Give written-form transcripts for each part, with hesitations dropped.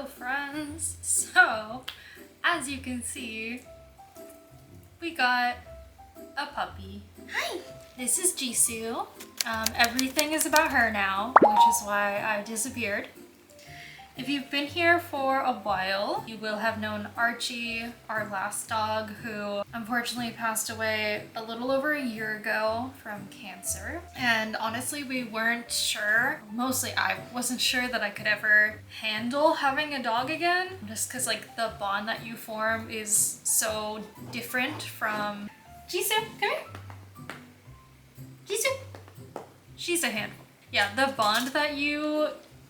Hello friends! So, as you can see, we got a puppy. Hi! This is Jisoo. Everything is about her now, which is why I disappeared. If you've been here for a while, you will have known Archie, our last dog, who unfortunately passed away a little over a year ago from cancer. And honestly, we weren't sure, mostly I wasn't sure that I could ever handle having a dog again, just because like the bond that you form is so different from... Jisoo, come here! Jisoo! She's a handful. Yeah, the bond that you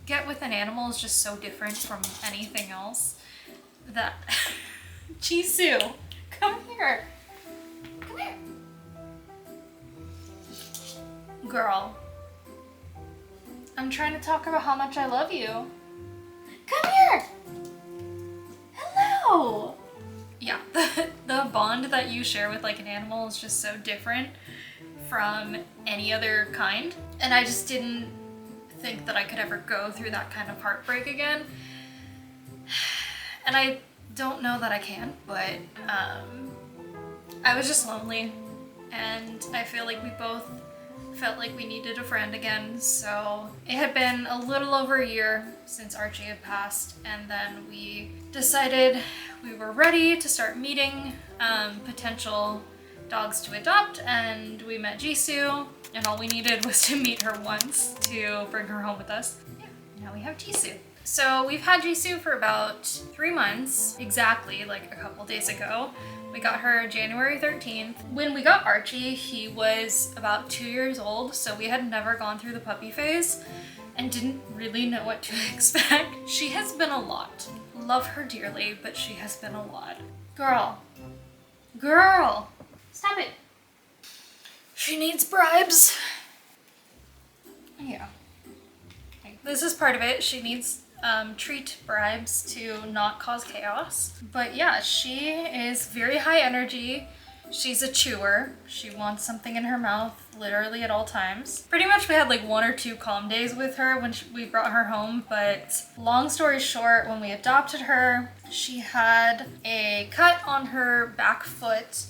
get with an animal is just so different from anything else that... Jisoo, come here. Come here. Girl, I'm trying to talk about how much I love you. Come here. Hello. Yeah, the bond that you share with like an animal is just so different from any other kind. And I just didn't think that I could ever go through that kind of heartbreak again. And I don't know that I can, but I was just lonely, and I feel like we both felt like we needed a friend again. So it had been a little over a year since Archie had passed, and then we decided we were ready to start meeting potential dogs to adopt, and we met Jisoo, and all we needed was to meet her once to bring her home with us. Yeah, now we have Jisoo. So we've had Jisoo for about 3 months, exactly, like a couple days ago. We got her January 13th. When we got Archie, he was about 2 years old, so we had never gone through the puppy phase and didn't really know what to expect. She has been a lot. Love her dearly, but she has been a lot. Girl. Girl! Stop it. She needs bribes. Yeah. Okay. This is part of it. She needs treat bribes to not cause chaos. But yeah, she is very high energy. She's a chewer. She wants something in her mouth literally at all times. Pretty much we had like 1 or 2 calm days with her when we brought her home, but long story short, when we adopted her, she had a cut on her back foot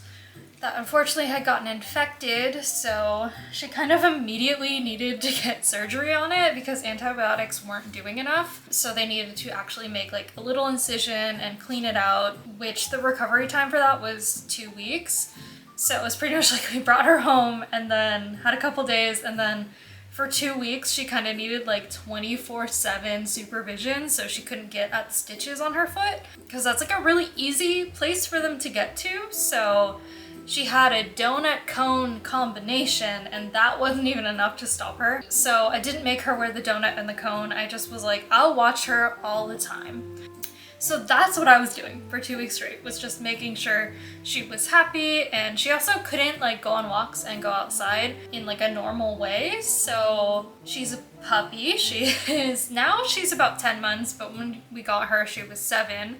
that unfortunately had gotten infected, so she kind of immediately needed to get surgery on it because antibiotics weren't doing enough. So they needed to actually make like a little incision and clean it out, which the recovery time for that was 2 weeks. So it was pretty much like we brought her home and then had a couple days, and then for 2 weeks she kind of needed like 24/7 supervision, so she couldn't get at the stitches on her foot because that's like a really easy place for them to get to. So she had a donut cone combination, and that wasn't even enough to stop her. So I didn't make her wear the donut and the cone. I just was like, I'll watch her all the time. So that's what I was doing for 2 weeks straight, was just making sure she was happy, and she also couldn't like go on walks and go outside in like a normal way. So she's a puppy. She's about 10 months, but when we got her, she was 7.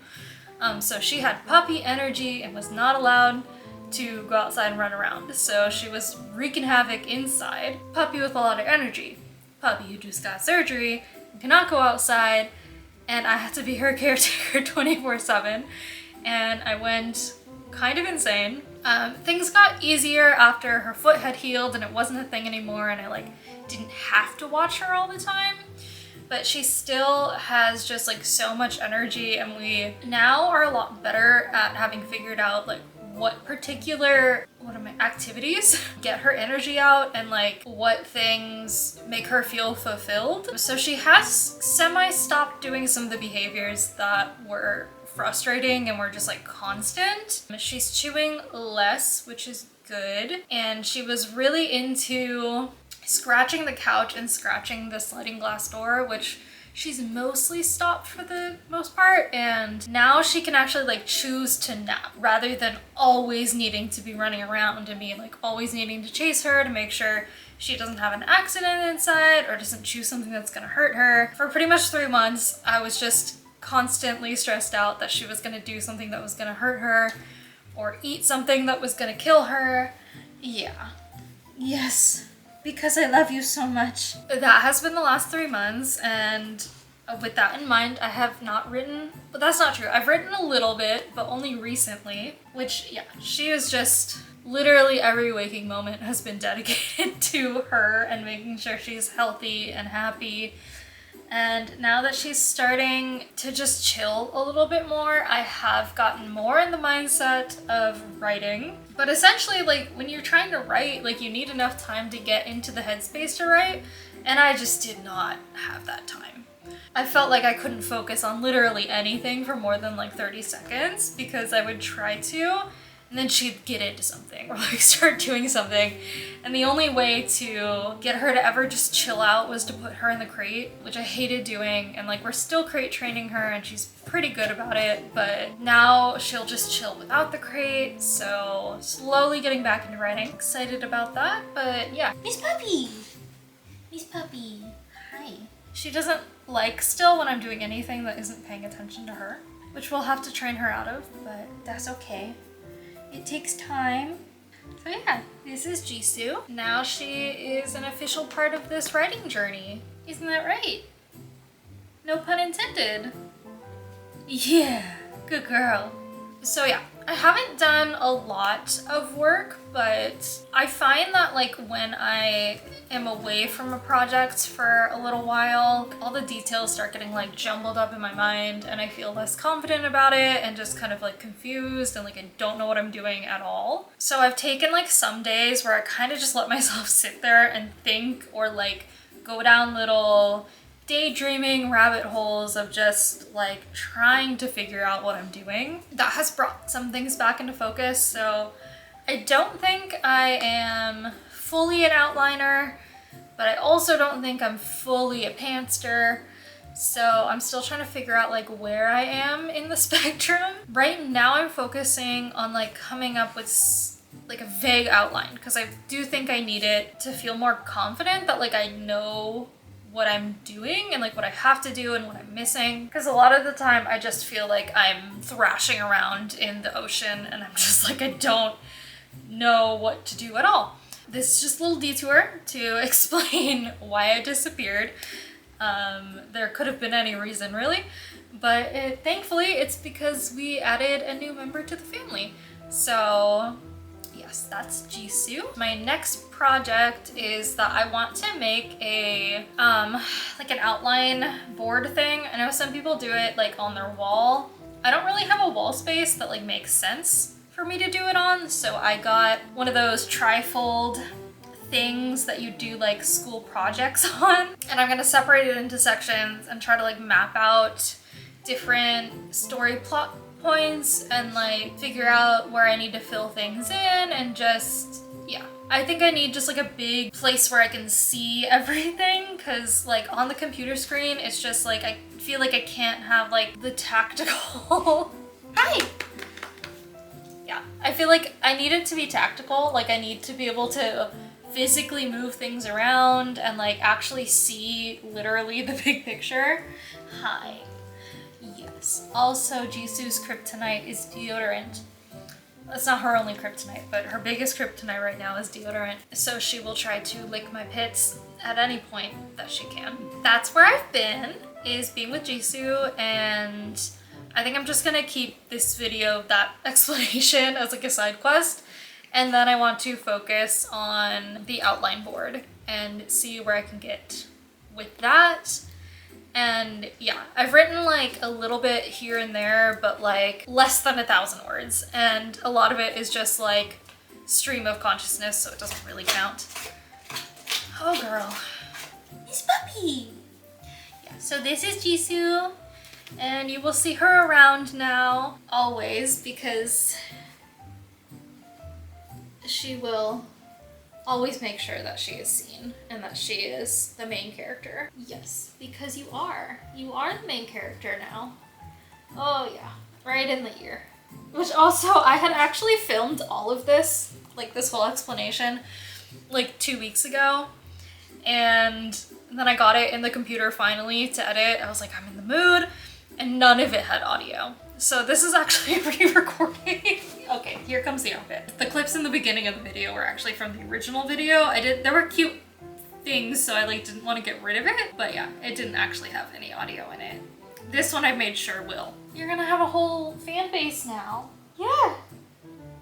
So she had puppy energy and was not allowed to go outside and run around. So she was wreaking havoc inside. Puppy with a lot of energy. Puppy who just got surgery, cannot go outside, and I had to be her caretaker 24/7. And I went kind of insane. Things got easier after her foot had healed and it wasn't a thing anymore, and I like didn't have to watch her all the time. But she still has just like so much energy, and we now are a lot better at having figured out like what particular activities get her energy out and like what things make her feel fulfilled. So she has semi-stopped doing some of the behaviors that were frustrating and were just like constant. She's chewing less, which is good, and she was really into scratching the couch and scratching the sliding glass door, which she's mostly stopped for the most part, and now she can actually like choose to nap rather than always needing to be running around and me like always needing to chase her to make sure she doesn't have an accident inside or doesn't choose something that's gonna hurt her. For pretty much 3 months, I was just constantly stressed out that she was gonna do something that was gonna hurt her or eat something that was gonna kill her. Yeah. Yes. Because I love you so much. That has been the last 3 months, and with that in mind, I have not written, but that's not true. I've written a little bit, but only recently, which, yeah, she is just literally every waking moment has been dedicated to her and making sure she's healthy and happy. And now that she's starting to just chill a little bit more, I have gotten more in the mindset of writing. But essentially, like, when you're trying to write, like, you need enough time to get into the headspace to write, and I just did not have that time. I felt like I couldn't focus on literally anything for more than like 30 seconds because I would try to, and then she'd get into something or like start doing something. And the only way to get her to ever just chill out was to put her in the crate, which I hated doing. And like, we're still crate training her and she's pretty good about it, but now she'll just chill without the crate. So slowly getting back into writing. Excited about that, but yeah. Miss Puppy! Miss Puppy, hi. She doesn't like still when I'm doing anything that isn't paying attention to her, which we'll have to train her out of, but that's okay. It takes time. So yeah, this is Jisoo. Now she is an official part of this writing journey. Isn't that right? No pun intended. Yeah, good girl. So yeah, I haven't done a lot of work, but I find that like when I am away from a project for a little while, all the details start getting like jumbled up in my mind and I feel less confident about it and just kind of like confused and like I don't know what I'm doing at all. So I've taken like some days where I kind of just let myself sit there and think or like go down little daydreaming rabbit holes of just like trying to figure out what I'm doing. That has brought some things back into focus, so I don't think I am fully an outliner, but I also don't think I'm fully a pantster. So I'm still trying to figure out like where I am in the spectrum. Right now I'm focusing on like coming up with like a vague outline because I do think I need it to feel more confident that like I know what I'm doing and like what I have to do and what I'm missing. Because a lot of the time I just feel like I'm thrashing around in the ocean and I'm just like, I don't know what to do at all. This is just a little detour to explain why I disappeared. There could have been any reason really, but thankfully it's because we added a new member to the family. So yes, that's Jisoo. My next project is that I want to make a like an outline board thing. I know some people do it like on their wall. I don't really have a wall space that like makes sense for me to do it on, so I got one of those trifold things that you do like school projects on, and I'm gonna separate it into sections and try to like map out different story plot points and like figure out where I need to fill things in and just, yeah. I think I need just like a big place where I can see everything, because like on the computer screen it's just like I feel like I can't have like the tactical hi. Yeah, I feel like I need it to be tactical, like I need to be able to physically move things around and like actually see literally the big picture. Hi. Yes. Also, Jisoo's kryptonite is deodorant. That's not her only kryptonite, but her biggest kryptonite right now is deodorant. So she will try to lick my pits at any point that she can. That's where I've been, is being with Jisoo, and I think I'm just gonna keep this video, that explanation, as like a side quest. And then I want to focus on the outline board and see where I can get with that. And yeah, I've written like a little bit here and there, but like less than 1,000 words. And a lot of it is just like stream of consciousness, so it doesn't really count. Oh girl. Miss Puppy! Yeah, so this is Jisoo, and you will see her around now, always, because she will always make sure that she is seen and that she is the main character. Yes, because you are. You are the main character now. Oh yeah, right in the ear. Which also, I had actually filmed all of this, like this whole explanation, like 2 weeks ago. And then I got it in the computer finally to edit. I was like, I'm in the mood. And none of it had audio. So this is actually re-recording. Okay, here comes the outfit. The clips in the beginning of the video were actually from the original video. There were cute things, so I like didn't want to get rid of it. But yeah, it didn't actually have any audio in it. This one I made sure will. You're gonna have a whole fan base now. Yeah.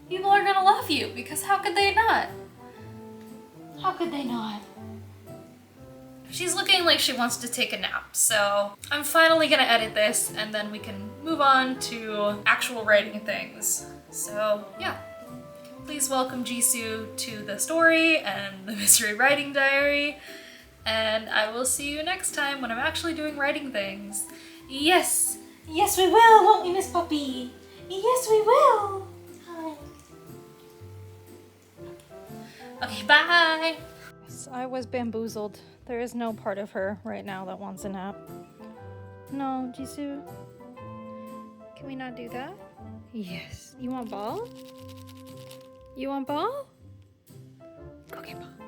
People are gonna love you because how could they not? How could they not? She's looking like she wants to take a nap, so I'm finally gonna edit this and then we can move on to actual writing things. So yeah, please welcome Jisoo to the story and the mystery writing diary, and I will see you next time when I'm actually doing writing things. Yes! Yes, we will, won't we, Miss Puppy? Yes, we will. Hi. Okay, bye! I was bamboozled. There is no part of her right now that wants a nap. No, Jisoo? Can we not do that? Yes. You want ball? You want ball? Go get ball.